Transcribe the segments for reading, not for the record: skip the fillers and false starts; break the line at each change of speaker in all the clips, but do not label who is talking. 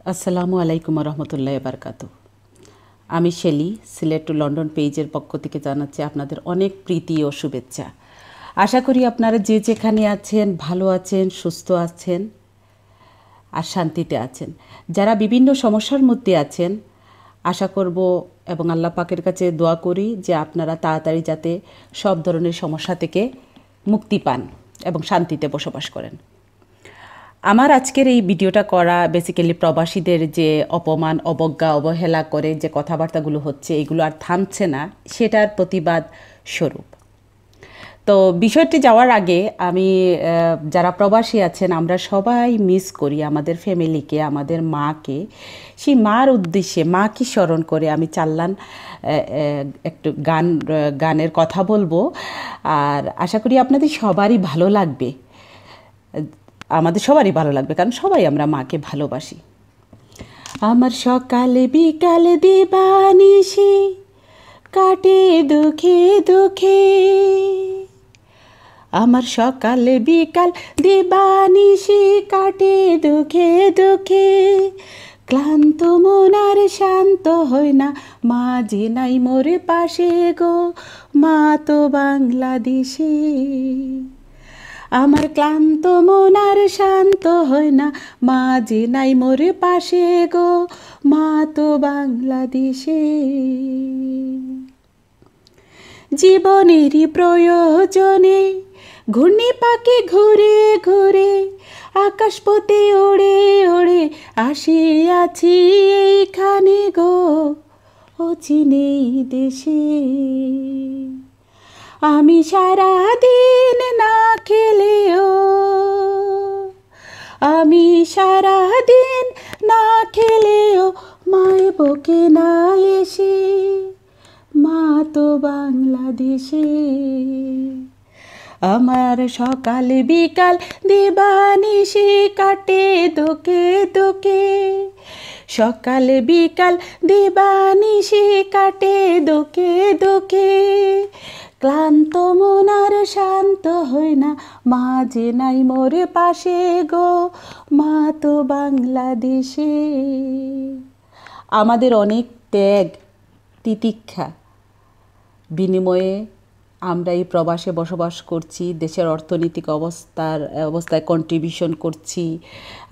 আসসালামু আলাইকুম রহমতুল্লাহ বারকাতু। আমি শেলি, সিলেট টু লন্ডন পেজের পক্ষ থেকে জানাচ্ছি আপনাদের অনেক প্রীতি ও শুভেচ্ছা। আশা করি আপনারা যে যেখানে আছেন ভালো আছেন, সুস্থ আছেন আর শান্তিতে আছেন। যারা বিভিন্ন সমস্যার মধ্যে আছেন, আশা করব এবং আল্লাহ পাকের কাছে দোয়া করি যে আপনারা তাড়াতাড়ি যাতে সব ধরনের সমস্যা থেকে মুক্তি পান এবং শান্তিতে বসবাস করেন। আমার আজকের এই ভিডিওটা করা বেসিক্যালি প্রবাসীদের যে অপমান, অবজ্ঞা, অবহেলা করে যে কথাবার্তাগুলো হচ্ছে, এগুলো আর থামছে না, সেটার প্রতিবাদ স্বরূপ। তো বিষয়টি যাওয়ার আগে আমি যারা প্রবাসী আছেন, আমরা সবাই মিস করি আমাদের ফ্যামিলিকে, আমাদের মাকে। সেই মার উদ্দেশ্যে, মাকে স্মরণ করে আমি চাল্লান একটু গানের কথা বলবো। আর আশা করি আপনাদের সবারই ভালো লাগবে, আমাদের সবারই ভালো লাগবে, কারণ সবাই আমরা মাকে ভালোবাসি। আমার সকালে বিকালে দিবানিশি কাটে দুঃখে দুঃখে, আমার সকালে বিকাল দিবানিশি কাটে দুঃখে দুঃখে, ক্লান্ত মন আর শান্ত হয় না, মা যে নাই মোর পাশে গো, মা তো বাংলাদেশে। আমার ক্লান্ত মন আর শান্ত হয় না, মা যে নাই মোর পাশে গো, মা তো বাংলাদেশে। জীবনেরই প্রয়োজনে ঘূর্ণি পাখি ঘুরে ঘুরে, আকাশপথে ওড়ে ওড়ে আসিয়াছি এইখানে গো, অচিনেই দেশে। আমি সারাদিন না খেলেও, আমি সারাদিন না খেলেও মায়ের বুকে না এসে, মা তো বাংলাদেশে। আমার সকাল বিকাল দিবানিশি কাটে দুঃখে দুঃখে, সকাল বিকাল দিবানিশি কাটে দুঃখে দুঃখে, ক্লান্ত মন আর শান্ত হয় না, মা যে নাই মোর পাশে গো, মা তো বাংলাদেশে। আমাদের অনেক ত্যাগ তিতিক্ষা বিনিময়ে আমরা এই প্রবাসে বসবাস করছি, দেশের অর্থনৈতিক অবস্থায় কন্ট্রিবিউশন করছি,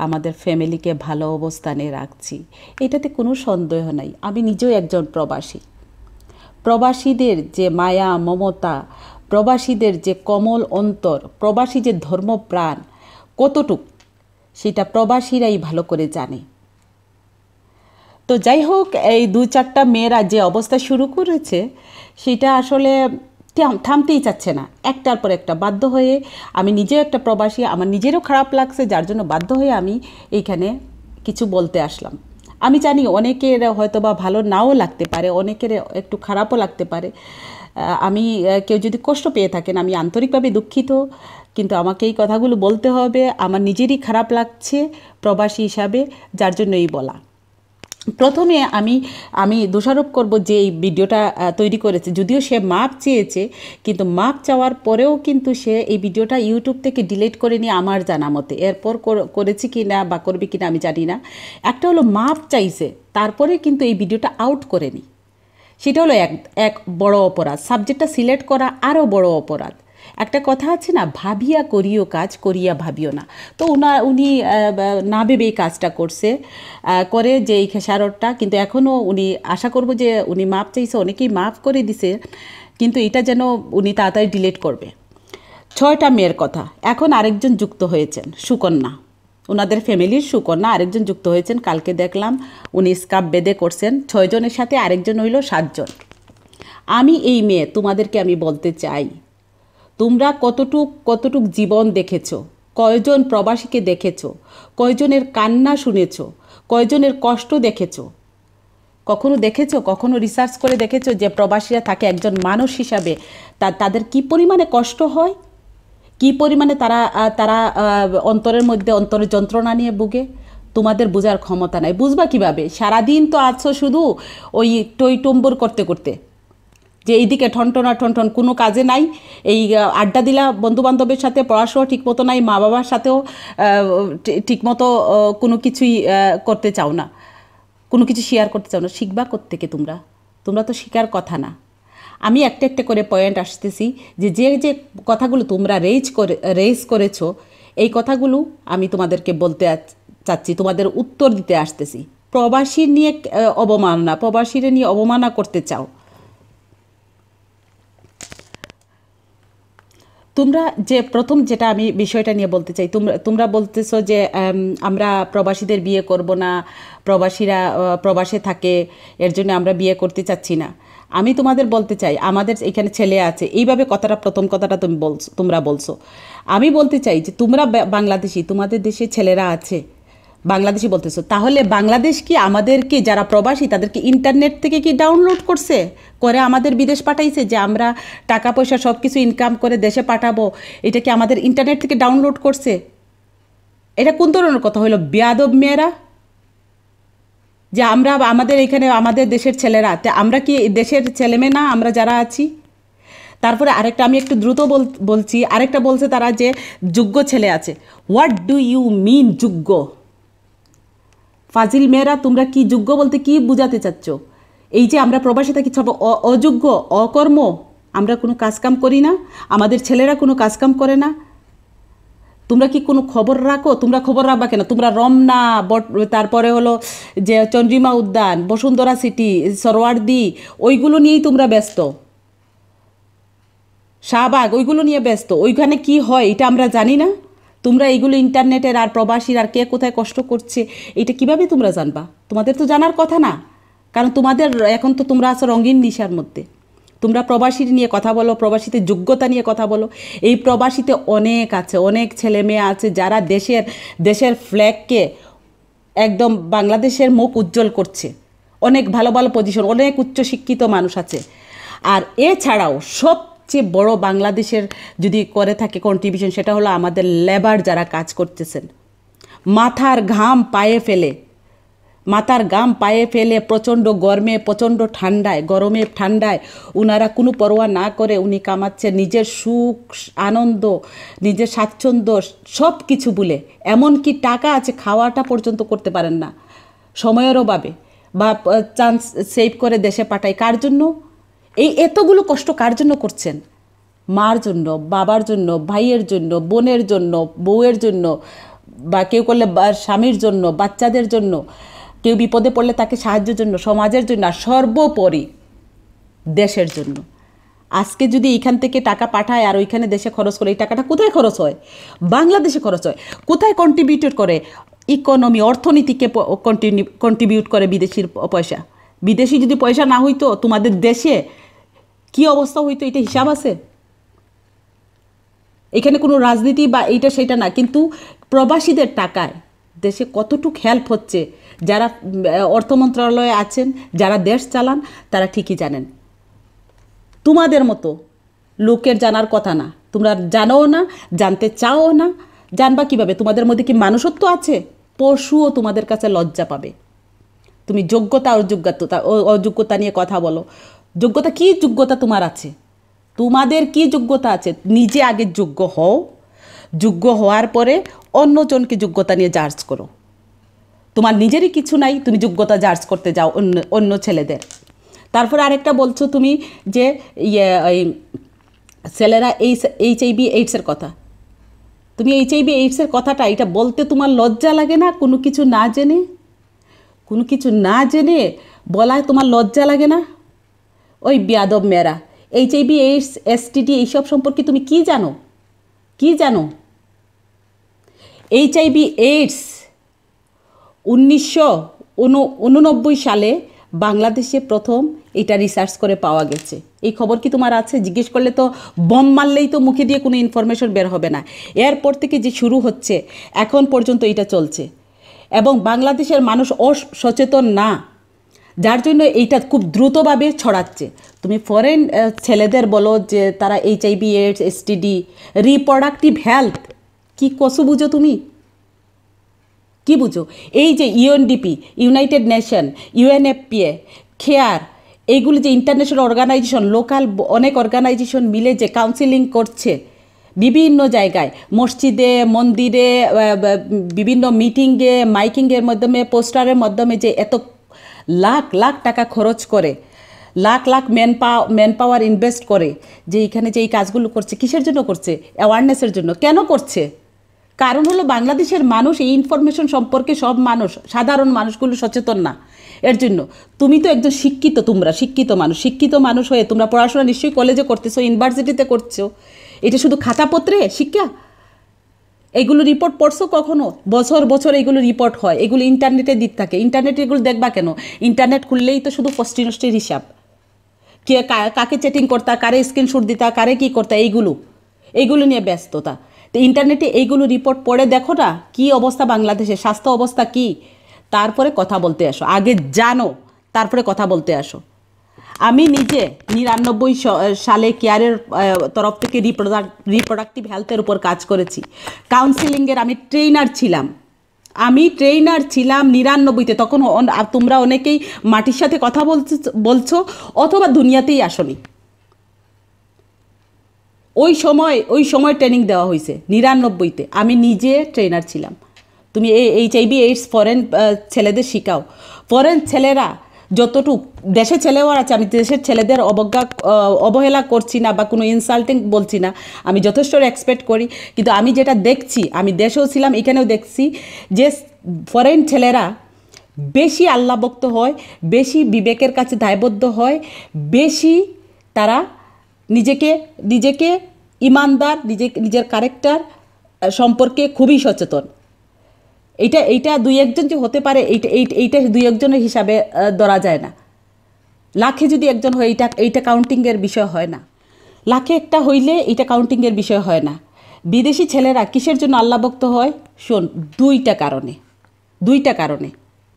আমাদের ফ্যামিলিকে ভালো অবস্থানে রাখছি, এটাতে কোনো সন্দেহ নাই। আমি নিজেও একজন প্রবাসী। প্রবাসীদের যে মায়া মমতা, প্রবাসীদের যে কমল অন্তর, প্রবাসী যে ধর্মপ্রাণ কতটুক, সেটা প্রবাসীরাই ভালো করে জানে। তো যাই হোক, এই 2-4টা মেয়েরা যে অবস্থা শুরু করেছে, সেটা আসলে থামতেই চাচ্ছে না, একটার পর একটা। বাধ্য হয়ে, আমি নিজেও একটা প্রবাসী, আমার নিজেরও খারাপ লাগছে, যার জন্য বাধ্য হয়ে আমি এইখানে কিছু বলতে আসলাম। আমি জানি অনেকের হয়তো বা ভালো নাও লাগতে পারে, অনেকের একটু খারাপও লাগতে পারে। আমি কেউ যদি কষ্ট পেয়ে থাকেন, আমি আন্তরিকভাবে দুঃখিত, কিন্তু আমাকে এই কথাগুলো বলতে হবে। আমার নিজেরই খারাপ লাগছে প্রবাসী হিসাবে, যার জন্যই বলা। প্রথমে আমি দোষারোপ করব যে এই ভিডিওটা তৈরি করেছে, যদিও সে মাপ চেয়েছে, কিন্তু মাপ চাওয়ার পরেও কিন্তু সে এই ভিডিওটা ইউটিউব থেকে ডিলিট করে নিয়ে আমার জানা মতে, এরপর করেছে কি না বা করবে কি না আমি জানি না। একটা হলো মাপ চাইছে, তারপরে কিন্তু এই ভিডিওটা আউট করেনি, সেটা হলো এক বড় অপরাধ। সাবজেক্টটা সিলেক্ট করা আরও বড় অপরাধ। একটা কথা আছে না, ভাবিয়া করিও কাজ, করিয়া ভাবিও না। তো উনি না ভেবে এই কাজটা করে যে এই খেসারতটা, কিন্তু এখনও উনি, আশা করব যে উনি মাপ চাইছে, অনেকেই মাফ করে দিছে, কিন্তু এটা যেন উনি তাড়াতাড়ি ডিলিট করবে। 6টা মেয়ের কথা, এখন আরেকজন যুক্ত হয়েছেন, সুকন্যা, ওনাদের ফ্যামিলির সুকন্যা আরেকজন যুক্ত হয়েছেন। কালকে দেখলাম উনি স্কার্ফ বেঁধে করছেন। 6 জনের সাথে আরেকজন হইল 7 জন। আমি এই মেয়ে, তোমাদেরকে আমি বলতে চাই, তোমরা কতটুক জীবন দেখেছো, কয়জন প্রবাসীকে দেখেছো, কয়জনের কান্না শুনেছো, কয়জনের কষ্ট দেখেছো, কখনো দেখেছো, কখনো রিসার্চ করে দেখেছো যে প্রবাসীরা থাকে একজন মানুষ হিসাবে তাদের কি পরিমাণে কষ্ট হয়, কি পরিমাণে তারা অন্তরের মধ্যে অন্তরের যন্ত্রণা নিয়ে ভুগে? তোমাদের বোঝার ক্ষমতা নাই। বুঝবা কিভাবে? সারাদিন তো আছো শুধু ওই টই টম্বুর করতে করতে, যে এইদিকে ঠনঠনা ঠনঠন কোনো কাজে নাই, এই আড্ডা দিলা বন্ধুবান্ধবের সাথে, পড়াশোনা ঠিকমতো নাই, মা বাবার সাথেও ঠিকমতো কোনো কিছুই করতে চাও না, কোনো কিছু শেয়ার করতে চাও না। শিখবা কোত্থেকে তোমরা? তোমরা তো শেখার কথা না। আমি একটা একটা করে পয়েন্ট আসতেছি, যে যে যে কথাগুলো তোমরা রেজ করেছো, এই কথাগুলো আমি তোমাদেরকে বলতে চাচ্ছি, তোমাদের উত্তর দিতে আসতেছি। প্রবাসী নিয়ে অবমাননা, প্রবাসীরা নিয়ে অবমাননা করতে চাও তোমরা। যে প্রথম যেটা আমি বিষয়টা নিয়ে বলতে চাই, তোমরা বলতেছো যে আমরা প্রবাসীদের বিয়ে করব না, প্রবাসীরা প্রবাসে থাকে, এর জন্য আমরা বিয়ে করতে চাচ্ছি না। আমি তোমাদের বলতে চাই, আমাদের এখানে ছেলে আছে, এইভাবে কথাটা, প্রথম কথাটা তোমরা বলছো। আমি বলতে চাই যে তোমরা বাংলাদেশি, তোমাদের দেশে ছেলেরা আছে, বাংলাদেশি বলতেছো, তাহলে বাংলাদেশ কি আমাদেরকে, যারা প্রবাসী তাদেরকে ইন্টারনেট থেকে কি ডাউনলোড করে আমাদের বিদেশ পাঠাইছে, যে আমরা টাকা পয়সা সব কিছু ইনকাম করে দেশে পাঠাবো, এটা কি আমাদের ইন্টারনেট থেকে ডাউনলোড করছে? এটা কোন ধরনের কথা হইলো বেয়াদব মেয়েরা? যে আমরা আমাদের এখানে আমাদের দেশের ছেলেরা, আমরা কি দেশের ছেলেমেয়ে না আমরা যারা আছি? তারপরে আরেকটা, আমি একটু দ্রুত বলছি, আরেকটা বলছে তারা যে যোগ্য ছেলে আছে। হোয়াট ডু ইউ মিন যোগ্য? ফাজিল মেয়েরা, তোমরা কি যোগ্য বলতে কি বুঝাতে চাচ্ছ? এই যে আমরা প্রবাসে থাকি সব অযোগ্য, অকর্ম, আমরা কোনো কাজকাম করি না, আমাদের ছেলেরা কোনো কাজকাম করে না। তোমরা কি কোনো খবর রাখো? তোমরা খবর রাখবা কেন? তোমরা রমনা, তারপরে হলো যে চন্দ্রিমা উদ্যান, বসুন্ধরা সিটি, সরওয়ার্দি, ওইগুলো নিয়েই তোমরা ব্যস্ত। শাহবাগ, ওইগুলো নিয়ে ব্যস্ত। ওইখানে কি হয় এটা আমরা জানি না? তোমরা এইগুলো ইন্টারনেটের, আর প্রবাসীর, আর কে কোথায় কষ্ট করছে, এটা কিভাবে তোমরা জানবা? তোমাদের তো জানার কথা না, কারণ তোমাদের এখন তো তোমরা আছো রঙিন নিশার মধ্যে। তোমরা প্রবাসীর নিয়ে কথা বলো, প্রবাসীতে যোগ্যতা নিয়ে কথা বলো। এই প্রবাসীতে অনেক আছে, অনেক ছেলে মেয়ে আছে যারা দেশের ফ্ল্যাগকে একদম বাংলাদেশের মুখ উজ্জ্বল করছে। অনেক ভালো ভালো পজিশন, অনেক উচ্চশিক্ষিত মানুষ আছে। আর এছাড়াও সবচেয়ে বড় বাংলাদেশের যদি করে থাকে কন্ট্রিবিউশন, সেটা হলো আমাদের লেবার যারা কাজ করতেছেন, মাথার ঘাম পায়ে ফেলে প্রচণ্ড গরমে ঠান্ডায় ওনারা কোনো পরোয়া না করে উনি কামাচ্ছে, নিজের সুখ আনন্দ, নিজের স্বাচ্ছন্দ্য সব কিছু ভুলে। এমনকি টাকা আছে, খাওয়াটা পর্যন্ত করতে পারেন না সময়ের অভাবে, বা চান্স সেভ করে দেশে পাঠায়। কার জন্য এই এতগুলো কষ্ট? কার জন্য করছেন? মার জন্য, বাবার জন্য, ভাইয়ের জন্য, বোনের জন্য, বউয়ের জন্য, বা কেউ করলে স্বামীর জন্য, বাচ্চাদের জন্য, কেউ বিপদে পড়লে তাকে সাহায্যের জন্য, সমাজের জন্য, আর সর্বোপরি দেশের জন্য। আজকে যদি এখান থেকে টাকা পাঠায় আর ওইখানে দেশে খরচ করে, এই টাকাটা কোথায় খরচ হয়? বাংলাদেশে খরচ হয়। কোথায় কন্ট্রিবিউট করে? ইকোনমি, অর্থনীতিকে কন্ট্রিবিউট করে বিদেশির পয়সা। বিদেশি যদি পয়সা না হইতো, তোমাদের দেশে কি অবস্থা হইতো, এটা হিসাব আছে? এখানে কোনো রাজনীতি বা এইটা সেটা না, কিন্তু প্রবাসীদের টাকায় দেশে কতটুকু হেল্প হচ্ছে, যারা অর্থ মন্ত্রণালয়ে আছেন, যারা দেশ চালান, তারা ঠিকই জানেন। তোমাদের মতো লোকের জানার কথা না, তোমরা জানোও না, জানতে চাও না। জানবা কিভাবে? তোমাদের মধ্যে কি মানুষত্ব আছে? পশুও তোমাদের কাছে লজ্জা পাবে। তুমি যোগ্যতা অযোগ্যতা নিয়ে কথা বলো। যোগ্যতা কি? যোগ্যতা তোমার আছে? তোমাদের কি যোগ্যতা আছে? নিজে আগে যোগ্য হও, যোগ্য হওয়ার পরে অন্যজনকে যোগ্যতা নিয়ে জাজ করো। তোমার নিজেরই কিছু নাই, তুমি যোগ্যতা জাজ করতে যাও অন্য ছেলেদের। তারপরে আরেকটা বলছো তুমি যে ছেলেরা HIV এইডসের কথা। তুমি HIV এইডসের কথাটা, এটা বলতে তোমার লজ্জা লাগে না? কোনো কিছু না জেনে বলায় তোমার লজ্জা লাগে না? ওই বেয়াদব মেয়েরা, HIV এইডস, STD এইসব সম্পর্কে তুমি কি জানো? HIV এইডস 1989 সালে বাংলাদেশে প্রথম এটা রিসার্চ করে পাওয়া গেছে। এই খবর কি তোমার আছে? জিজ্ঞেস করলে তো, বম মারলেই তো মুখে দিয়ে কোনো ইনফরমেশন বের হবে না। এরপর থেকে যে শুরু হচ্ছে, এখন পর্যন্ত এটা চলছে, এবং বাংলাদেশের মানুষ অসচেতন না, যার জন্য এইটা খুব দ্রুতভাবে ছড়াচ্ছে। তুমি ফরেন ছেলেদের বলো যে তারা HIV AIDS, STD, reproductive health, কি কসু বুঝো তুমি? কি বুঝো? এই যে UNDP, ইউনাইটেড নেশন, UNFPA, খেয়ার, এইগুলি যে ইন্টারন্যাশনাল অর্গানাইজেশন, লোকাল অনেক অর্গানাইজেশন মিলে যে কাউন্সিলিং করছে বিভিন্ন জায়গায়, মসজিদে, মন্দিরে, বিভিন্ন মিটিংয়ে, মাইকিংয়ের মাধ্যমে, পোস্টারের মাধ্যমে যে এত লাখ লাখ টাকা খরচ করে, lakh lakh man power invest করে যে এখানে যে এই কাজগুলো করছে, কিসের জন্য করছে? অ্যাওয়ারনেসের জন্য। কেন করছে? কারণ হলো বাংলাদেশের মানুষ এই ইনফরমেশন সম্পর্কে, সব মানুষ, সাধারণ মানুষগুলো সচেতন না। এর জন্য তুমি তো একজন শিক্ষিত, তোমরা শিক্ষিত মানুষ হয়ে তোমরা পড়াশোনা নিশ্চয়ই কলেজে করতেছো, ইউনিভার্সিটিতে করছো। এটা শুধু খাতাপত্রে শিক্ষা? এগুলো রিপোর্ট পড়ছো কখনো? বছর বছর এগুলো রিপোর্ট হয়, এগুলো ইন্টারনেটে দিতে থাকে। ইন্টারনেটে এগুলো দেখবা কেন? ইন্টারনেট খুললেই তো শুধু ফষ্টি নষ্টির হিসাব, কে কাকে চ্যাটিং করতা, কারে স্ক্রিনশট দিতা, কারে কী করতা, এইগুলো নিয়ে ব্যস্ততা। তো ইন্টারনেটে এইগুলো রিপোর্ট পড়ে দেখো না কী অবস্থা বাংলাদেশে, স্বাস্থ্য অবস্থা কী, তারপরে কথা বলতে আসো। আগে জানো, তারপরে কথা বলতে আসো। আমি নিজে 99 সালে কেয়ারের তরফ থেকে রিপ্রোডাক্টিভ হেলথের উপর কাজ করেছি। কাউন্সিলিংয়ের আমি ট্রেনার ছিলাম। 99-তে। তখন তোমরা অনেকেই মাটির সাথে কথা বলছো অথবা দুনিয়াতেই আসনি। ওই সময় ট্রেনিং দেওয়া হয়েছে 99-তে। আমি নিজে ট্রেনার ছিলাম। তুমি HIV/AIDS ফরেন ছেলেদের শিখাও। ফরেন ছেলেরা যতটুক, দেশের ছেলেও আছে, আমি দেশের ছেলেদের অবহেলা করছি না বা কোনো ইনসাল্টিং বলছি না, আমি যথেষ্ট রেসপেক্ট করি। কিন্তু আমি যেটা দেখছি, আমি দেশেও ছিলাম, এখানেও দেখছি যে ফরেন ছেলেরা বেশি আল্লাহভক্ত হয়, বেশি বিবেকের কাছে দায়বদ্ধ হয়, বেশি তারা নিজেকে ইমানদার, নিজের ক্যারেক্টার সম্পর্কে খুবই সচেতন। এইটা দুই একজন যে হতে পারে, এইটা দুই একজনের হিসাবে ধরা যায় না। লাখে যদি একজন হয়, এইটা কাউন্টিংয়ের বিষয় হয় না। লাখে একটা হইলে এইটা কাউন্টিংয়ের বিষয় হয় না। বিদেশি ছেলেরা কিসের জন্য আল্লাহভক্ত হয়? শোন, দুইটা কারণে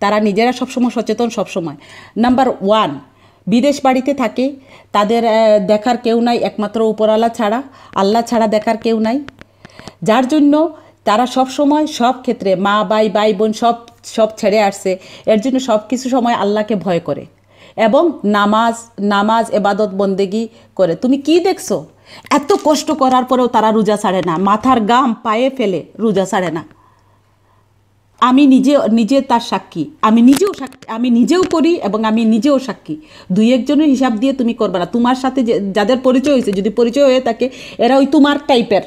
তারা নিজেরা সবসময় সচেতন। সবসময় নাম্বার 1, বিদেশ বাড়িতে থাকে, তাদের দেখার কেউ নাই একমাত্র উপরওয়ালা ছাড়া, আল্লাহ ছাড়া দেখার কেউ নাই। যার জন্য তারা সব সময়, সব ক্ষেত্রে, মা ভাই বোন সব ছেড়ে আসছে। এর জন্য সব কিছু সময় আল্লাহকে ভয় করে এবং নামাজ এবাদত বন্দেগি করে। তুমি কি দেখছো? এত কষ্ট করার পরেও তারা রোজা ছাড়ে না, মাথার গাম পায়ে ফেলে রোজা ছাড়ে না। আমি নিজে তার সাক্ষী। আমি নিজেও করি এবং আমি নিজেও সাক্ষী। দুই একজনের হিসাব দিয়ে তুমি করবে না। তোমার সাথে যাদের পরিচয় হয়েছে, যদি পরিচয় হয়ে থাকে, এরা ওই তোমার টাইপের,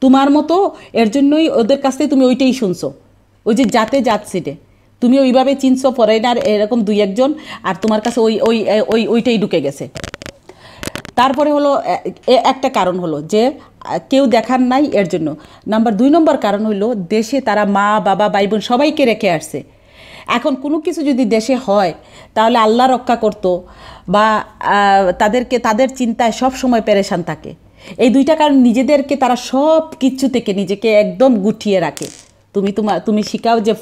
তোমার মতো। এর জন্যই ওদের কাছ থেকে তুমি ওইটাই শুনছো, ওই যে জাত সিটে তুমি ওইভাবে চিনছো ফরেনার এরকম দুই একজন, আর তোমার কাছে ওইটাই ঢুকে গেছে। তারপরে হলো একটা কারণ হলো যে কেউ দেখার নাই, এর জন্য। 2 নম্বর কারণ হলো দেশে তারা মা বাবা ভাই বোন সবাইকে রেখে আসছে। এখন কোনো কিছু যদি দেশে হয় তাহলে আল্লাহ রক্ষা করতো, বা তাদের চিন্তায় সব সময় পেরেশান থাকে। এই দুইটা কারণ নিজেদেরকে তারা সব কিছু থেকে নিজেকে একদম গুটিয়ে রাখে। তুমি শিখাও যে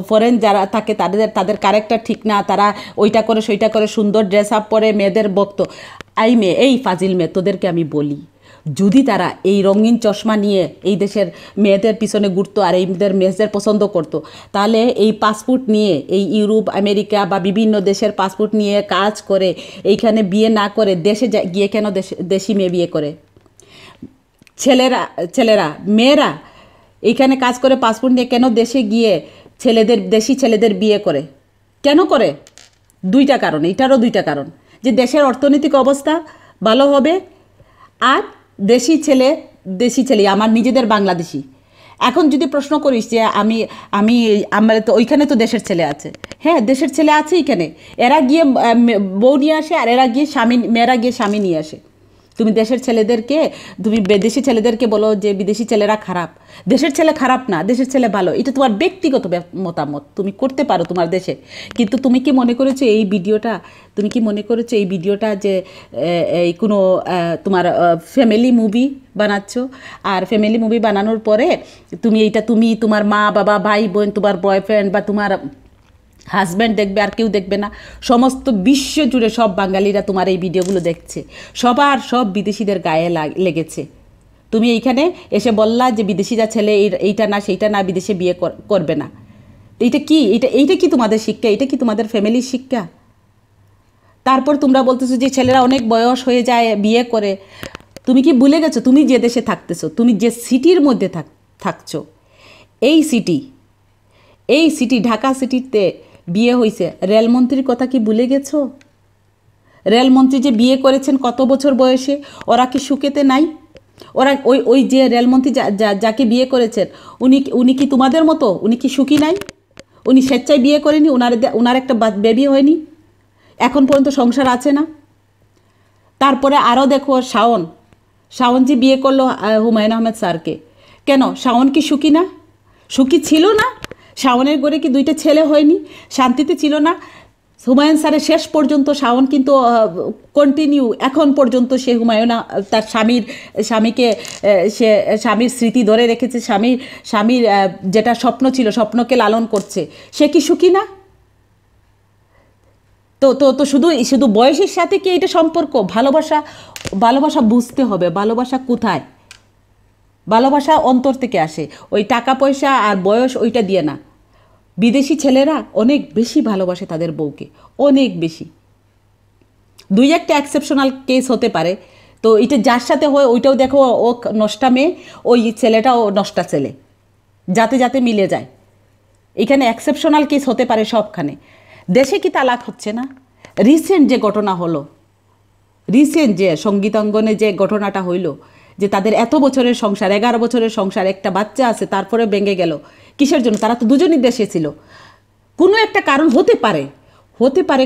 ফরেন যারা থাকে তাদের ক্যারেক্টার ঠিক না, তারা ওইটা করে সেইটা করে, সুন্দর ড্রেস আপ পরে মেয়েদের বক্ত। এই ফাজিল মেয়ে, তোদেরকে আমি বলি, যদি তারা এই রঙিন চশমা নিয়ে এই দেশের মেয়েদের পিছনে ঘুরতো আর এইদের মেয়েদের পছন্দ করতো, তাহলে এই পাসপোর্ট নিয়ে এই ইউরোপ, আমেরিকা বা বিভিন্ন দেশের পাসপোর্ট নিয়ে কাজ করে এইখানে বিয়ে না করে দেশে গিয়ে কেন দেশি মেয়ে বিয়ে করে? মেয়েরা এইখানে কাজ করে পাসপোর্ট নিয়ে কেন দেশে গিয়ে দেশি ছেলেদের বিয়ে করে? কেন করে? 2টা কারণ। এটারও 2টা কারণ, যে দেশের অর্থনৈতিক অবস্থা ভালো হবে, আর দেশি ছেলে আমার নিজেদের বাংলাদেশি। এখন যদি প্রশ্ন করিস যে আমার তো ওইখানে তো দেশের ছেলে আছে, হ্যাঁ দেশের ছেলে আছে এখানে, এরা গিয়ে বউ নিয়ে আসে, আর মেয়েরা গিয়ে স্বামী নিয়ে আসে। তুমি বিদেশি ছেলেদেরকে বলো যে বিদেশি ছেলেরা খারাপ। দেশের ছেলে খারাপ না, দেশের ছেলে ভালো। এটা তোমার ব্যক্তিগত মতামত, তুমি করতে পারো তোমার দেশে। কিন্তু তুমি কি মনে করেছো এই ভিডিওটা যে এই কোনো তোমার ফ্যামিলি মুভি বানাচ্ছ? আর ফ্যামিলি মুভি বানানোর পরে তুমি তোমার মা বাবা ভাই বোন, তোমার বয়ফ্রেন্ড বা তোমার হাজব্যান্ড দেখবে, আর কেউ দেখবে না। সমস্ত বিশ্ব জুড়ে সব বাঙালিরা তোমার এই ভিডিওগুলো দেখছে, সব বিদেশিদের গায়ে লেগেছে। তুমি এইখানে এসে বললা যে বিদেশিরা ছেলে এইটা না সেইটা না, বিদেশে বিয়ে করবে না। এইটা কি তোমাদের শিক্ষা? এটা কি তোমাদের ফ্যামিলির শিক্ষা? তারপর তোমরা বলতেছো যে ছেলেরা অনেক বয়স হয়ে যায় বিয়ে করে। তুমি কি ভুলে গেছো তুমি যে দেশে থাকতেছো, তুমি যে সিটির মধ্যে থাকছো, এই সিটি ঢাকা সিটিতে বিয়ে হয়েছে, রেলমন্ত্রীর কথা কি ভুলে গেছো? রেলমন্ত্রী যে বিয়ে করেছেন কত বছর বয়সে, ওরা কি সুখেতে নাই? ওরা ওই যে রেলমন্ত্রী যাকে বিয়ে করেছেন উনি কি তোমাদের মতো? উনি কি সুখী নাই? উনি স্বেচ্ছায় বিয়ে করেনি? ওনার একটা বেবি হয়নি? এখন পর্যন্ত সংসার আছে না? তারপরে আরও দেখো শাওন যে বিয়ে করলো হুমায়ুন আহমেদ স্যারকে, কেন শাওন কি সুখী না? সুখী ছিল না? শাওনের ঘরে কি 2টা ছেলে হয়নি? শান্তিতে ছিল না? হুমায়ুন স্যারের শেষ পর্যন্ত শাওন কিন্তু কন্টিনিউ এখন পর্যন্ত সে হুমায়ুন তার স্বামীকে সে স্বামীর স্মৃতি ধরে রেখেছে, স্বামীর যেটা স্বপ্ন ছিল স্বপ্নকে লালন করছে। সে কি সুখী না? তো তো তো শুধু বয়সের সাথে কি এটা সম্পর্ক? ভালোবাসা বুঝতে হবে। ভালোবাসা কোথায়? ভালোবাসা অন্তর থেকে আসে, ওই টাকা পয়সা আর বয়স ওইটা দিয়ে না। বিদেশি ছেলেরা অনেক বেশি ভালোবাসে তাদের বউকে, অনেক বেশি। 2-1টা এক্সেপশনাল কেস হতে পারে, তো এটা যার সাথে হয় ওইটাও দেখো ও নষ্টা মেয়ে, ওই ছেলেটাও নষ্টা ছেলে, যাতে মিলে যায়। এখানে এক্সেপশনাল কেস হতে পারে সবখানে। দেশে কি তালাক হচ্ছে না? রিসেন্ট যে ঘটনা হলো, রিসেন্ট যে সঙ্গীতাঙ্গনে যে ঘটনাটা হইল, যে তাদের এত বছরের সংসার, 11 বছরের সংসার, একটা বাচ্চা আছে, তারপরে ভেঙে গেল কিসের জন্য? তারা তো দুজনই দেশে ছিল। কোনো একটা কারণ হতে পারে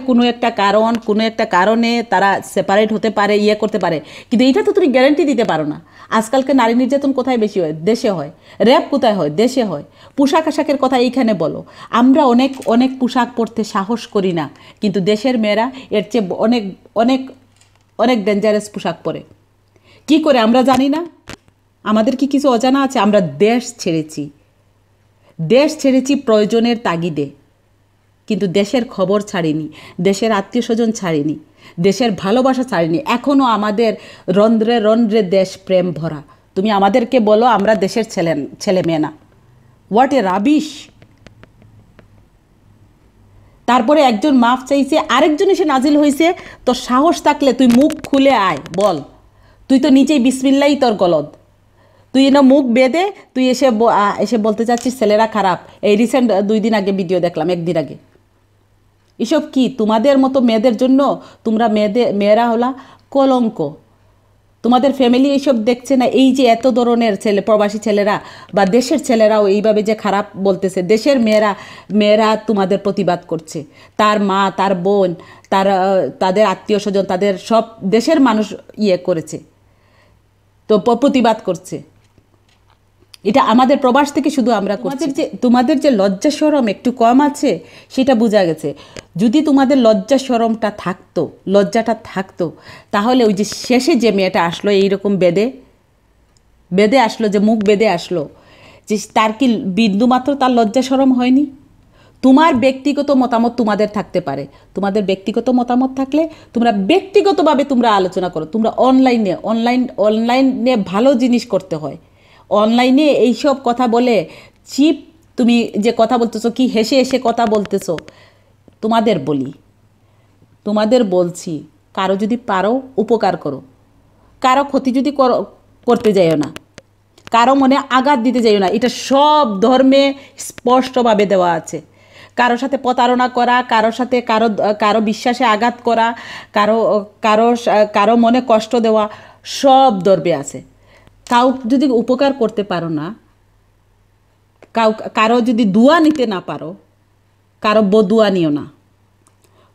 কোনো একটা কারণে তারা সেপারেট হতে পারে, করতে পারে, কিন্তু এটা তো তুমি গ্যারান্টি দিতে পারো না। আজকালকে নারী নির্যাতন কোথায় বেশি হয়? দেশে হয়। র্যাপ কোথায় হয়? দেশে হয়। পোশাক আশাকের কথা এইখানে বলো। আমরা অনেক পোশাক পরতে সাহস করি না, কিন্তু দেশের মেয়েরা এর চেয়ে অনেক অনেক অনেক ডেঞ্জারাস পোশাক পরে। কি করে আমরা জানি না? আমাদের কি কিছু অজানা আছে? আমরা দেশ ছেড়েছি প্রয়োজনের তাগিদে, কিন্তু দেশের খবর ছাড়িনি, দেশের আত্মীয় স্বজন ছাড়িনি, দেশের ভালোবাসা ছাড়িনি। এখনও আমাদের রন্ধ্রে রন্ধ্রে দেশ প্রেম ভরা। তুমি আমাদেরকে বলো আমরা দেশের ছেলে মেয়ে না? What a rubbish! তারপরে একজন মাফ চাইছে, আরেকজন এসে নাজিল হয়েছে। তোর সাহস থাকলে তুই মুখ খুলে আয়, বল। তুই তো নিজেই বিসমিল্লাই তোর গলদ। তুই না মুখ বেঁধে তুই এসে বলতে চাচ্ছিস ছেলেরা খারাপ। এই রিসেন্ট 2 দিন আগে ভিডিও দেখলাম, 1 দিন আগে। এসব কি? তোমাদের মতো মেয়েদের জন্য তোমরা মেয়েরা হলা কলঙ্ক। তোমাদের ফ্যামিলি এইসব দেখছে না? এই যে এত ধরনের প্রবাসী ছেলেরা বা দেশের ছেলেরাও এইভাবে যে খারাপ বলতেছে, দেশের মেয়েরা তোমাদের প্রতিবাদ করছে। তার মা, তার বোন, তাদের আত্মীয় স্বজন, তাদের সব দেশের মানুষ করেছে, তো প্রতিবাদ করছে। এটা আমাদের প্রবাস থেকে শুধু আমরা করছি। তোমাদের যে লজ্জা শরম একটু কম আছে সেটা বোঝা গেছে। যদি তোমাদের লজ্জাটা থাকতো, তাহলে ওই যে শেষে যে মেয়েটা আসলো এইরকম বেঁধে আসলো, যে মুখ বেঁধে আসলো, যে তার কি বিন্দুমাত্র তার লজ্জা শরম হয়নি? তোমার ব্যক্তিগত মতামত তোমাদের থাকতে পারে, তোমাদের ব্যক্তিগত মতামত থাকলে তোমরা ব্যক্তিগতভাবে তোমরা আলোচনা করো। তোমরা অনলাইনে ভালো জিনিস করতে হয়। অনলাইনে এইসব কথা বলে চিপ তুমি যে কথা বলতেছো, কি হেসে হেসে কথা বলতেছো, তোমাদের বলছি কারো যদি পারো উপকার করো, কারো ক্ষতি যদি করতে যাইও না, কারো মনে আঘাত দিতে যাইও না। এটা সব ধর্মে স্পষ্টভাবে দেওয়া আছে। কারোর সাথে প্রতারণা করা, কারো বিশ্বাসে আঘাত করা, কারো মনে কষ্ট দেওয়া, সব ধর্মে আছে। যদি উপকার করতে পারো না, কারো যদি দুয়া নিতে না পারো, কারো বদুয়া নিও না।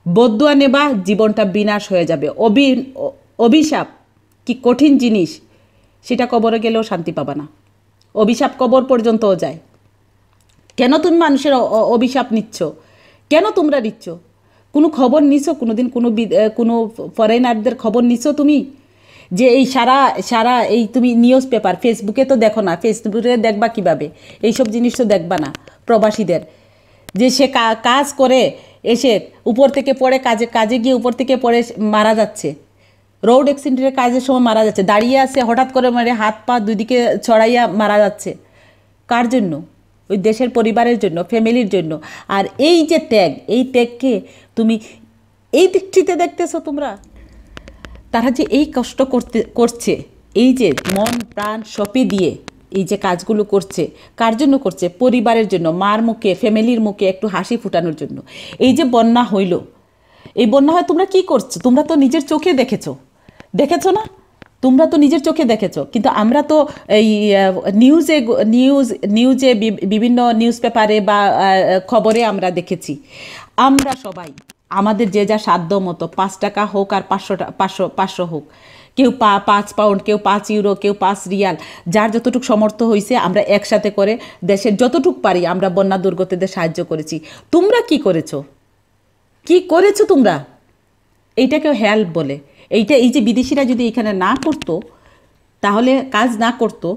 বদুয়া নেবা জীবনটা বিনাশ হয়ে যাবে। অভিশাপ কি কঠিন জিনিস, সেটা কবরে গেলেও শান্তি পাবা না। অভিশাপ কবর পর্যন্তও যায়। কেন তুমি মানুষের অভিশাপ নিচ্ছ? কেন তোমরা নিচ্ছ? কোনো খবর নিছো কোনোদিন? কোনো ফরেনারদের খবর নিছো তুমি? যে এই সারা এই তুমি নিউজ পেপার, ফেসবুকে তো দেখো না, ফেসবুকে দেখবা কিভাবে? এইসব জিনিস তো দেখবা না। প্রবাসীদের যে সে কাজ করে এসে উপর থেকে পড়ে, কাজে গিয়ে উপর থেকে পড়ে মারা যাচ্ছে, রোড অ্যাক্সিডেন্টের কাজের সময় মারা যাচ্ছে, দাঁড়িয়ে আছে হঠাৎ করে হাত পা 2 দিকে ছড়াইয়া মারা যাচ্ছে। কার জন্য? ওই দেশের পরিবারের জন্য, ফ্যামিলির জন্য। আর এই যে ত্যাগকে তুমি এই দিকটিতে দেখতেছো তোমরা? তারা যে এই কষ্ট করছে, এই যে মন প্রাণ সঁপে দিয়ে এই যে কাজগুলো করছে, কার জন্য করছে? পরিবারের জন্য, মার মুখে, ফ্যামিলির মুখে একটু হাসি ফুটানোর জন্য। এই যে বন্যা হইল, এই বন্যা হয় তোমরা কি করছো? তোমরা তো নিজের চোখে দেখেছো না? তোমরা তো নিজের চোখে দেখেছো, কিন্তু আমরা তো এই নিউজে বিভিন্ন নিউজ পেপারে বা খবরে আমরা দেখেছি। আমরা সবাই আমাদের যে যা সাধ্য মতো, 5 টাকা হোক আর 500 হোক, কেউ 5 পাউন্ড, কেউ 5 ইউরো, কেউ 5 রিয়াল, যার যতটুকু সমর্থ হয়েছে আমরা একসাথে করে দেশের যতটুকু পারি আমরা বন্যা দুর্গতদের সাহায্য করেছি। তোমরা কি করেছো? কি করেছো তোমরা? এইটাকেও হেল্প বলে। এই যে বিদেশিরা যদি এখানে না করতো, তাহলে কাজ না করতো,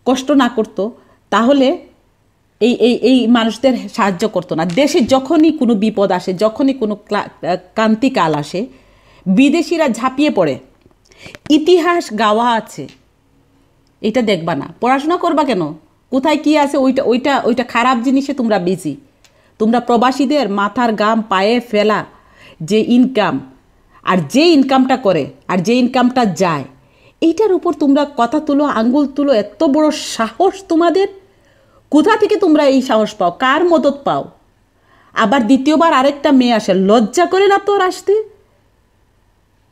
কষ্ট না করতো, তাহলে এই মানুষদের সাহায্য করতো না। দেশে যখনই কোনো বিপদ আসে, যখনই কোনো ক্রান্তিকাল আসে, বিদেশিরা ঝাঁপিয়ে পড়ে। ইতিহাস গাওয়া আছে, এটা দেখবা না? পড়াশোনা করবা কেন? কোথায় কি আছে ওইটা ওইটা ওইটা খারাপ জিনিসে তোমরা বিজি। তোমরা প্রবাসীদের মাথার ঘাম পায়ে ফেলা যে ইনকাম, আর যে ইনকামটা করে আর যে ইনকামটা যায়, এইটার উপর তোমরা কথা তুলো, আঙ্গুল তুলো। এত বড় সাহস তোমাদের! কোথা থেকে তোমরা এই সাহস পাও? কার মদত পাও? আবার দ্বিতীয়বার আরেকটা মেয়ে আসে, লজ্জা করে না তোর আসতে?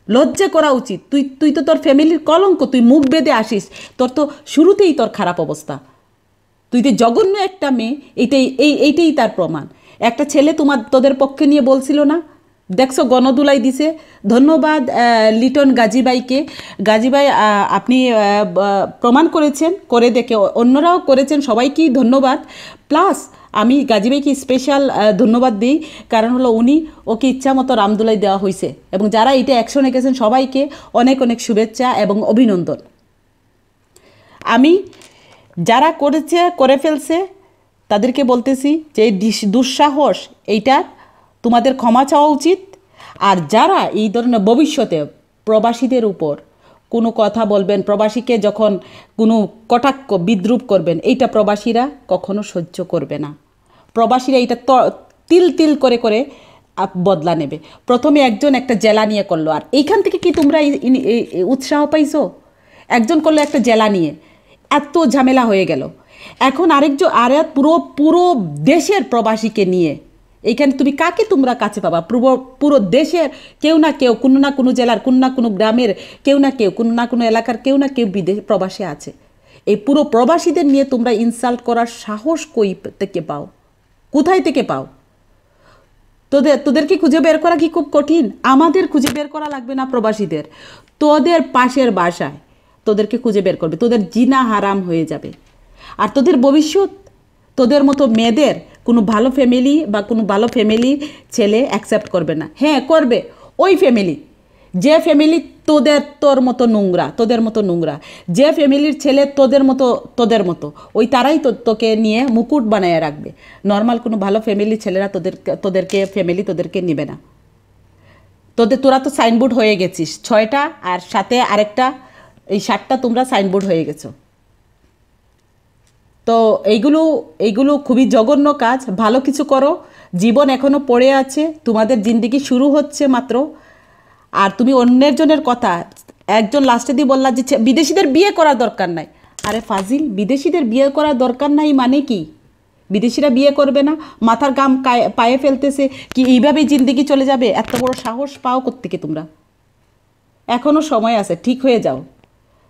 লজ্জা করা উচিত। তুই তো তোর ফ্যামিলির কলঙ্ক, তুই মুখ বেঁধে আসিস, তোর তো শুরুতেই তোর খারাপ অবস্থা। তুই তো জঘন্য একটা মেয়ে, এইটাই তার প্রমাণ। একটা ছেলে তোদের পক্ষে নিয়ে বলছিল না, দেখছো গণদুলাই দিছে। ধন্যবাদ লিটন গাজীবাইকে। গাজীবাই, আপনি প্রমাণ করেছেন, করে দেখে অন্যরাও করেছেন, সবাইকেই ধন্যবাদ। প্লাস আমি গাজীবাইকে স্পেশাল ধন্যবাদ দিই, কারণ হলো ওকে ইচ্ছা মতো রামদুলাই দেওয়া হয়েছে, এবং যারা এটা অ্যাকশনে গেছেন সবাইকে অনেক অনেক শুভেচ্ছা এবং অভিনন্দন। আমি যারা করে ফেলছে তাদেরকে বলতেছি যে এই দুঃসাহস, এইটা তোমাদের ক্ষমা চাওয়া উচিত। আর যারা এই ধরনের ভবিষ্যতে প্রবাসীদের উপর কোনো কথা বলবেন, প্রবাসীকে যখন কোনো কটাক্ষ বিদ্রূপ করবেন, এইটা প্রবাসীরা কখনো সহ্য করবে না। প্রবাসীরা এইটা তিল তিল করে করে বদলা নেবে। প্রথমে একজন একটা জেলা নিয়ে করলো, আর এইখান থেকে কি তোমরা উৎসাহ পাইছো? একজন করলো একটা জেলা নিয়ে, এত ঝামেলা হয়ে গেল। এখন পুরো দেশের প্রবাসীকে নিয়ে এইখানে তুমি কাকে তোমরা কাছে পাবা? পুরো দেশের কেউ না কেউ, কোনো না কোনো জেলার, কোনো না কোনো গ্রামের কেউ না কেউ, কোনো না কোনো এলাকার কেউ না কেউ প্রবাসী আছে। এই পুরো প্রবাসীদের নিয়ে তোমরা ইনসাল্ট করার সাহস কই থেকে পাও? কোথায় থেকে পাও? তোদেরকে খুঁজে বের করা কি খুব কঠিন? আমাদের খুঁজে বের করা লাগবে না প্রবাসীদের, তোদের পাশের বাসায় তোদেরকে খুঁজে বের করবে, তোদের জিনা হারাম হয়ে যাবে। আর তোদের ভবিষ্যৎ, তোদের মতো মেয়েদের কোনো ভালো ফ্যামিলি বা কোনো ভালো ফ্যামিলির ছেলে অ্যাকসেপ্ট করবে না। হ্যাঁ, করবে ওই ফ্যামিলি, যে ফ্যামিলি তোর মতো নোংরা, যে ফ্যামিলির ছেলে তোদের মতো ওই তারাই তোকে নিয়ে মুকুট বানায় রাখবে। নর্মাল কোনো ভালো ফ্যামিলির ছেলেরা তোদেরকে নেবে না। তোরা তো সাইনবোর্ড হয়ে গেছিস 6টা, আর সাথে আরেকটা, এই 7টা তোমরা সাইনবোর্ড হয়ে গেছো। তো এইগুলো খুবই জঘন্য কাজ। ভালো কিছু করো, জীবন এখনো পড়ে আছে, তোমাদের জিন্দেগি শুরু হচ্ছে মাত্র। আর তুমি অন্যের জনের কথা, একজন লাস্টে দিয়ে বললা যে বিদেশিদের বিয়ে করার দরকার নাই। আরে ফাজিল, বিদেশিদের বিয়ে করার দরকার নাই মানে কি? বিদেশিরা বিয়ে করবে না? মাথার ঘাম পায়ে ফেলতেছে কি এইভাবেই জিন্দেগি চলে যাবে? এত বড় সাহস পাও কোত্থেকে তোমরা? এখনো সময় আছে, ঠিক হয়ে যাও,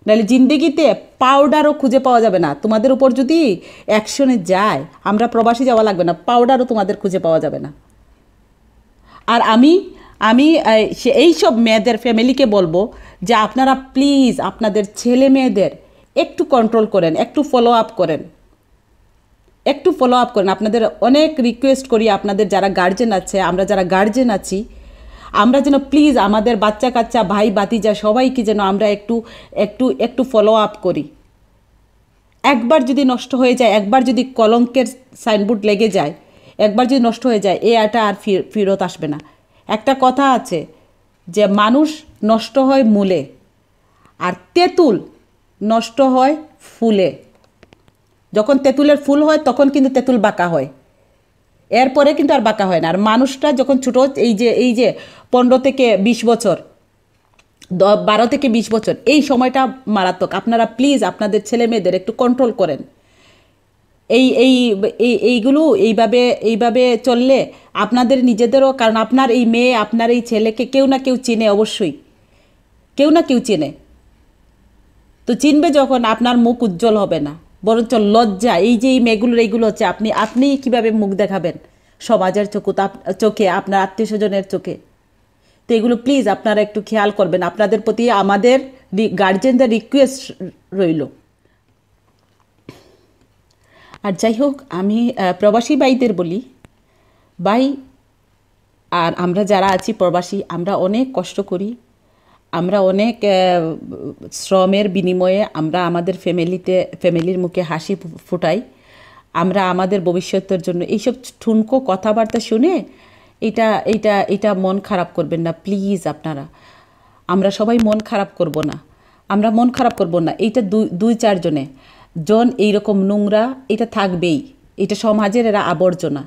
নাহলে জিন্দেগিতে পাউডারও খুঁজে পাওয়া যাবে না। তোমাদের উপর যদি অ্যাকশনে যায়, আমরা প্রবাসী যাওয়া লাগবে না, পাউডারও তোমাদের খুঁজে পাওয়া যাবে না। আর আমি এইসব মেয়েদের ফ্যামিলিকে বলবো যে আপনারা প্লিজ আপনাদের ছেলে মেয়েদের একটু কন্ট্রোল করেন, একটু ফলো আপ করেন। আপনাদের অনেক রিকোয়েস্ট করি, আপনাদের যারা গার্জেন আছে, আমরা যারা গার্জেন আছি, আমরা যেন প্লিজ আমাদের বাচ্চা কাচ্চা, ভাই বাতিজা সবাইকে যেন আমরা একটু ফলো আপ করি। একবার যদি নষ্ট হয়ে যায়, একবার যদি কলঙ্কের সাইনবোর্ড লেগে যায়, একবার যদি নষ্ট হয়ে যায়, এটা আর ফেরত আসবে না। একটা কথা আছে যে মানুষ নষ্ট হয় মূলে, আর তেঁতুল নষ্ট হয় ফুলে। যখন তেঁতুলের ফুল হয় তখন কিন্তু তেঁতুল বাঁকা হয়, এরপরে কিন্তু আর বাঁকা হয় না। আর মানুষটা যখন ছোটো, এই যে 15 থেকে 20 বছর, 12 থেকে 20 বছর, এই সময়টা মারাত্মক। আপনারা প্লিজ আপনাদের ছেলে মেয়েদের একটু কন্ট্রোল করেন। এই এই এইগুলো এইভাবে চললে আপনাদের নিজেদেরও, কারণ আপনার এই মেয়ে, আপনার এই ছেলেকে কেউ না কেউ চিনে, অবশ্যই কেউ না কেউ চেনে। তো চিনবে যখন, আপনার মুখ উজ্জ্বল হবে না, বরঞ্চ লজ্জা। এই যে এই মেয়েগুলোর এইগুলো হচ্ছে, আপনি কীভাবে মুখ দেখাবেন সমাজের চোখে, আপনার আত্মীয় স্বজনের চোখে। তো এগুলো প্লিজ আপনারা একটু খেয়াল করবেন। আপনাদের প্রতি আমাদের গার্জেনদের রিকোয়েস্ট রইল। আর যাই হোক, আমি প্রবাসী ভাইদের বলি, ভাই, আর আমরা যারা আছি প্রবাসী, আমরা অনেক কষ্ট করি, আমরা অনেক শ্রমের বিনিময়ে আমরা আমাদের ফ্যামিলির মুখে হাসি ফুটাই। আমরা আমাদের ভবিষ্যতের জন্য এইসব ঠুনকো কথাবার্তা শুনে এটা মন খারাপ করবেন না প্লিজ আপনারা। আমরা সবাই মন খারাপ করব না, আমরা মন খারাপ করব না। এইটা দুই চারজনে এইরকম নোংরা, এটা থাকবেই। এটা সমাজের, এরা আবর্জনা,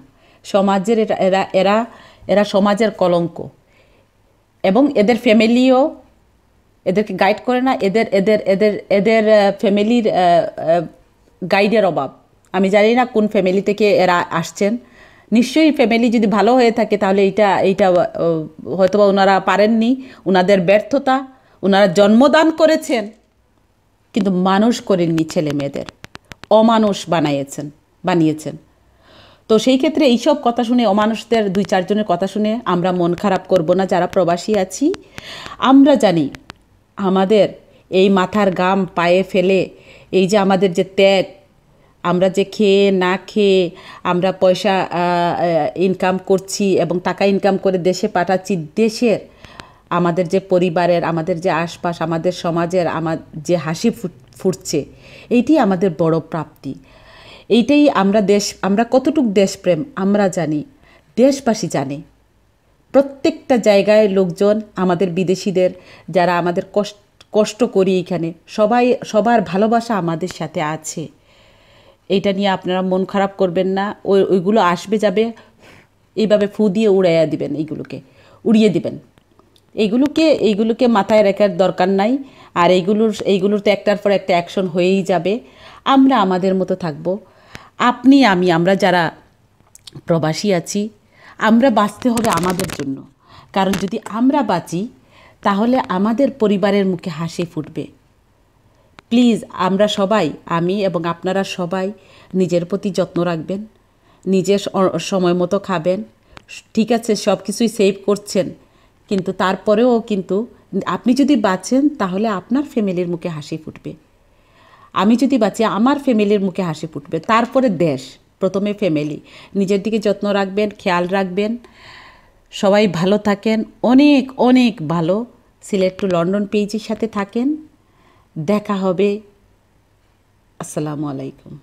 সমাজের এরা সমাজের কলঙ্ক। এবং এদের ফ্যামিলিও এদেরকে গাইড করে না, এদের ফ্যামিলির গাইডের অভাব। আমি জানি না কোন ফ্যামিলি থেকে এরা আসছেন। নিশ্চয়ই ফ্যামিলি যদি ভালো হয়ে থাকে তাহলে এইটা হয়তোবা ওনারা পারেননি, ওনাদের ব্যর্থতা। ওনারা জন্মদান করেছেন কিন্তু মানুষ করেননি, ছেলে মেয়েদের অমানুষ বানিয়েছেন। তো সেই ক্ষেত্রে এইসব কথা শুনে, অমানুষদের দুই চারজনের কথা শুনে আমরা মন খারাপ করব না যারা প্রবাসী আছি। আমরা জানি আমাদের এই মাথার ঘাম পায়ে ফেলে, এই যে আমাদের যে ত্যাগ, আমরা যে খেয়ে না খেয়ে আমরা পয়সা ইনকাম করছি এবং টাকা ইনকাম করে দেশে পাঠাচ্ছি, দেশের আমাদের যে পরিবারের, আমাদের যে আশপাশ, আমাদের সমাজের যে হাসি ফুটছে, এইটি আমাদের বড় প্রাপ্তি। এইটাই আমরা কতটুকু দেশপ্রেম আমরা জানি, দেশবাসী জানে। প্রত্যেকটা জায়গায় লোকজন, আমাদের বিদেশিদের যারা আমাদের কষ্ট করি এখানে, সবার ভালোবাসা আমাদের সাথে আছে। এইটা নিয়ে আপনারা মন খারাপ করবেন না। ওইগুলো আসবে যাবে, এইভাবে ফু দিয়ে উড়িয়ে দিবেন। এইগুলোকে মাথায় রাখার দরকার নাই। আর এইগুলোর তো একটার পর একটা অ্যাকশন হয়েই যাবে। আমরা আমাদের মতো থাকবো। আমরা যারা প্রবাসী আছি, আমরা বাঁচতে হবে আমাদের জন্য। কারণ যদি আমরা বাঁচি তাহলে আমাদের পরিবারের মুখে হাসি ফুটবে। প্লিজ আমরা সবাই, আমি এবং আপনারা সবাই নিজের প্রতি যত্ন রাখবেন, নিজের সময় মতো খাবেন। ঠিক আছে, সব কিছুই সেভ করছেন, কিন্তু তারপরেও কিন্তু আপনি যদি বাঁচেন তাহলে আপনার ফ্যামিলির মুখে হাসি ফুটবে। আমি যদি বাঁচি আমার ফ্যামিলির মুখে হাসি ফুটবে, তারপরে দেশ। প্রথমে ফ্যামিলি। নিজের দিকে যত্ন রাখবেন, খেয়াল রাখবেন। সবাই ভালো থাকেন, অনেক অনেক ভালো। সিলেট টু লন্ডন পেজের সাথে থাকেন। দেখা হবে। আসসালামু আলাইকুম।